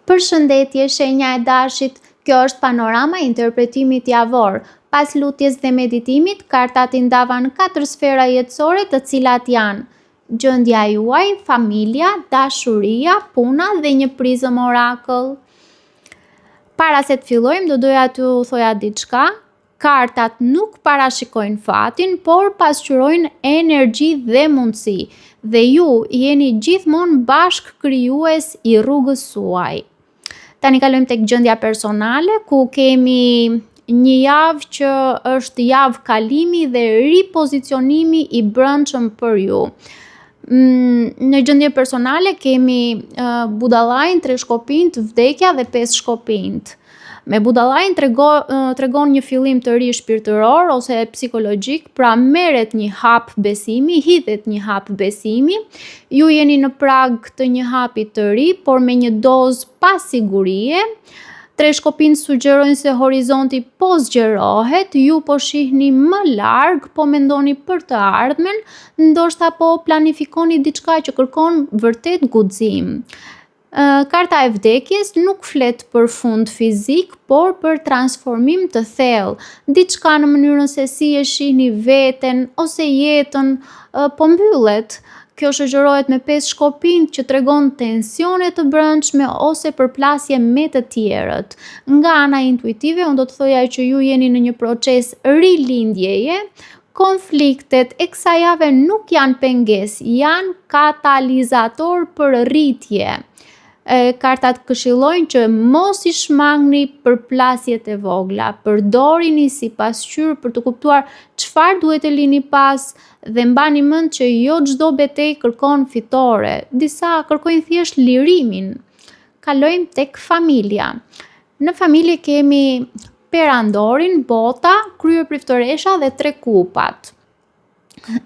Përshëndetje, shenja e dashit. Kjo është panorama e interpretimit javor. Pas lutjes dhe meditimit, kartat i ndavan 4 sfera jetësore, të cilat janë gjendja juaj, familja, dashuria, puna dhe një prizëm orakëll. Para se të fillojmë, do doja t'ju thoja diçka. Kartat nuk parashikojnë fatin, por pasqyrojnë energji dhe mundësi. Dhe ju jeni gjithmonë bashk krijues i rrugës suaj. Tani kalojmë tek gjendja personale, ku kemi një javë që është javë kalimi dhe ripozicionimi i brendshëm për ju. Në gjendje personale kemi budallajin, 3 shkopinjt, vdekja dhe 5 shkopinjt. Me budallajin tregon një fillim të ri shpirtëror ose psikologjik, pra merret një hap besimi, hidhet një hap besimi. Ju jeni në prag të një hapi të ri, por me një dozë pasigurie. 3 shkopinjt sugjerojnë se horizonti po zgjerohet, ju po shihni më larg, po mendoni për të ardhmen, ndoshta po planifikoni diçka që kërkon vërtet guxim. Karta e vdekjes nuk flet për fund fizik, por për transformim të thellë, diçka në mënyrën se si e shihni veten ose jetën po mbyllet. Kjo shoqërohet me 5 shkopinjt që tregon tensione të brendshme ose përplasje me të tjerët. Nga ana intuitive, unë do të thoja që ju jeni në një proces rilindjeje. Konfliktet e kësaj jave nuk janë pengesë, janë katalizator për rritje. Kartat këshillojnë që mos i shmangni përplasjet e vogla, përdorini si pasqyrë për të kuptuar çfarë duhet të lini pas dhe mbani mend që jo çdo betejë kërkon fitore, disa kërkojnë thjesht lirimin. Kalojmë tek familja. Në familje kemi perandorin, bota, kryepriftëresha dhe 3 kupat.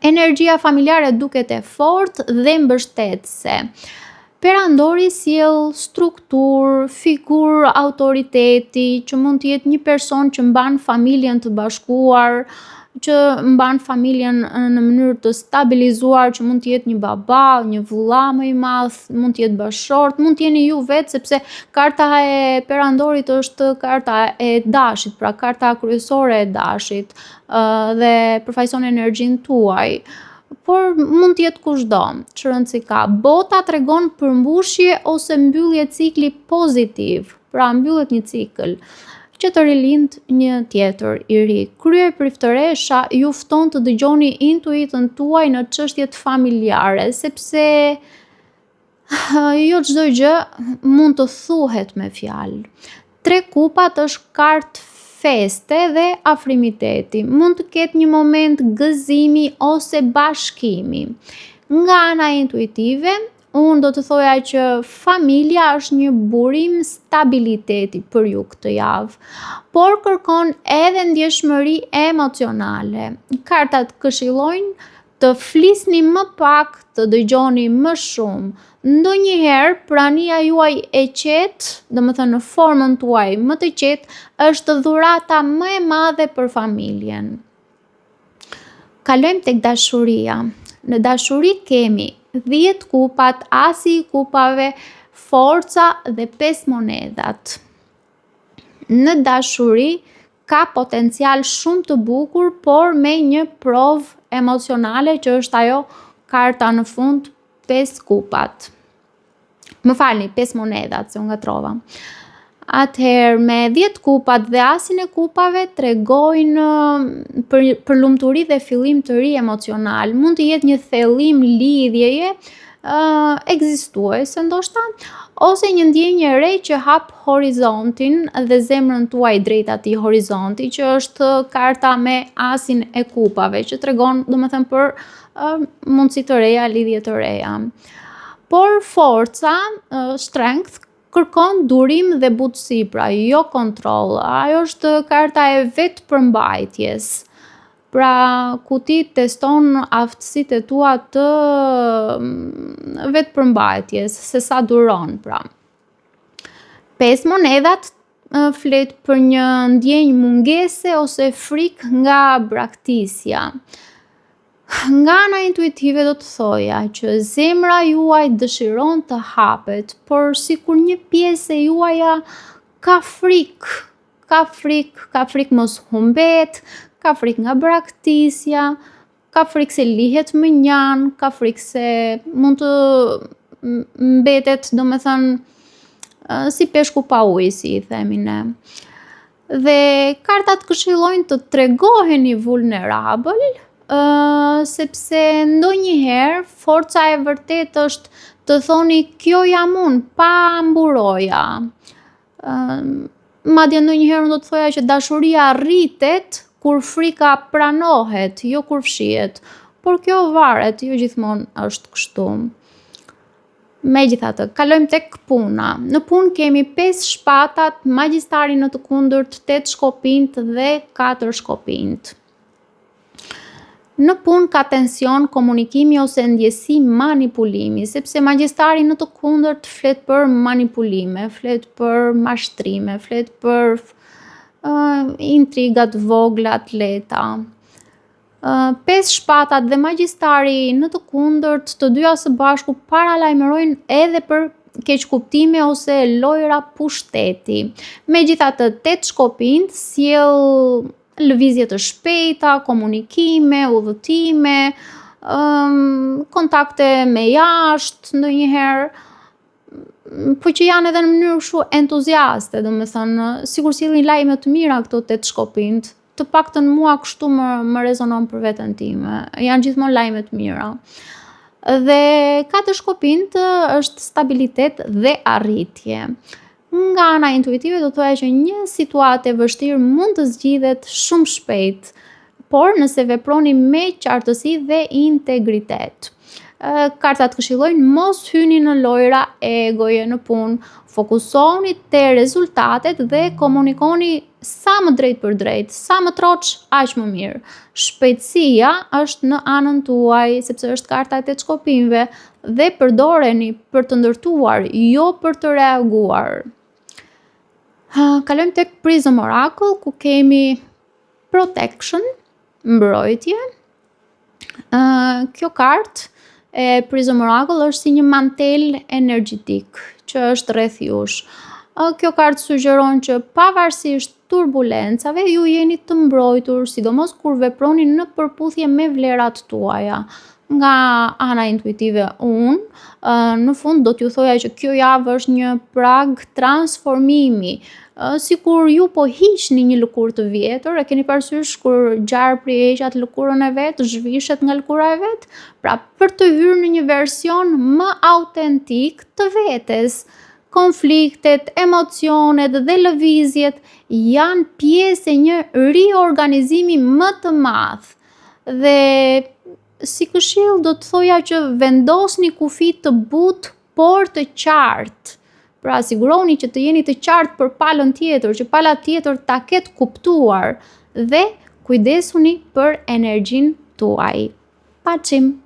Energjia familjare duket e fortë dhe mbështetëse. Perandori sjell strukturë, figurë autoriteti, që mund të jetë një person që mban familjen të bashkuar, që mban familjen në mënyrë të stabilizuar, që mund të jetë një baba, një vëlla më i madh, mund të jetë bashkëshort, mund të jeni ju vetë, sepse karta e perandorit është karta e dashit, pra karta kryesore e dashit, dhe përfaqëson energjinë tuaj. Por mund të jetë kushdo, që rëndësi ka. Bota tregon përmbushje ose mbyllje cikli pozitiv, pra mbyllet një cikël, që të rilind një tjetër i ri. Kryepriftëresha ju fton të dëgjoni intuitën tuaj në çështjet familjare, sepse jo çdo gjë mund të thuhet me fjalë. 3 kupat është kartë feste dhe afrimiteti. Mund të ketë një moment gëzimi ose bashkimi. Nga ana intuitive, unë do të thoja që familja është një burim stabiliteti për ju këtë javë, por kërkon edhe ndjeshmëri emocionale. Kartat këshillojnë të flisni më pak, të dëgjoni më shumë. Ndonjëherë prania juaj e qetë, domethënë në formën tuaj më të qetë, është dhurata më e madhe për familjen. Kalojmë tek dashuria. Në dashuri kemi 10 kupat, asi i kupave, forca dhe 5 monedat. Në dashuri ka potencial shumë të bukur, por me një provë emocionale që është ajo karta në fund, 5 kupat. Më falni, 5 monedat, se unë gatrova. Atëherë, me 10 kupat dhe asin e kupave tregojnë për lumturi dhe fillim të ri emocional. Mund të jetë një thellim lidhjeje ekzistuese ndoshta, ose një ndjenjë e re që hap horizontin dhe zemrën tuaj drejt atij horizonti, që është karta me asin e kupave, që tregon domethënë për mundësi të reja, lidhje të reja. Por forca, strength, kërkon durim dhe butësi, pra jo kontroll. Ajo është karta e vetë përmbajtjes. Pra ku ti teston aftësitë e tua të vetë përmbajtjes, se sa duron, pra. 5 monedat flet për një ndjenjë mungese ose frikë nga braktisja. Nga ana intuitive do të thoja që zemra juaj dëshiron të hapet, por sikur një pjesë e juaja ka frikë mos humbet, ka frikë nga braktisja, ka frikë se lihet më njan, ka frikë se mund të mbetet, domethënë, si peshku pa ujë, si I themi ne. Dhe kartat këshillojnë të tregoheni vulnerabël, sepse ndonjëherë forca e vërtet është të thoni kjo jam unë, pa mburoja. Madje ndonjëherë unë do të thoja që dashuria rritet kur frika pranohet, jo kur fshihet. Por kjo varet, jo gjithmonë është kështu. Megjithatë, kalojmë tek puna. Në punë kemi 5 shpatat, magjistari në të kundërt, 8 shkopinjt dhe 4 shkopinjt. Në punë ka tension, komunikimi ose ndjesi manipulimi, sepse magjistari në të kundërt flet për manipulime, flet për mashtrime, flet për intrigat vogla të leta. 5 shpatat dhe magjistari në të kundërt, të dyja së bashku paralajmërojnë edhe për keqkuptime ose lojra pushteti. Megjithatë, 8 shkopinjt sjell lëvizje të shpejta, komunikime, udhëtime, kontakte me jashtë ndonjëherë, po që janë edhe në mënyrë kështu entuziaste, domethënë, sikur sillin lajme të mira këto 8 shkopinjt. Të paktën mua kështu më rezonon për veten time. Janë gjithmonë lajme të mira. Dhe 4 shkopinjt është stabilitet dhe arritje. Nga ana intuitive do thoya që një situatë e vështirë mund të zgjidhet shumë shpejt, por nëse veproni me qartësi dhe integritet. Kartat këshillojnë mos hyni në lojra egoje në punë, fokusoni te rezultatet dhe komunikoni sa më drejt për drejt, sa më troç, aq më mirë. Shpejtësia është në anën tuaj, sepse është karta e 8 shkopinjve, dhe përdoreni për të ndërtuar, jo për të reaguar. Kalojmë tek Prism Oracle, ku kemi protection, mbrojtje. Kjo kartë e Prism Oracle është si një mantel energjetik që është rreth jush. Kjo kartë sugjeron që pavarësisht turbulencave ju jeni të mbrojtur, sidomos kur veproni në përputhje me vlerat tuaja. Nga ana intuitive unë, në fund do t'ju thoja që kjo javë është një prag transformimi. Sikur ju po hiqni një lëkurë të vjetër, e keni parasysh kur gjarpri e heq atë lëkurën e vet, zhvishet nga lëkura e vet, pra për të hyrë në një version më autentik të vetes. Konfliktet, emocionet dhe lëvizjet janë pjesë e një riorganizimi më të madh. Dhe si këshill do të thoja që vendosni kufi të butë por të qartë. Pra siguroni që të jeni të qartë për palën tjetër, që pala tjetër ta ketë kuptuar, dhe kujdesuni për energjinë tuaj. Paçim!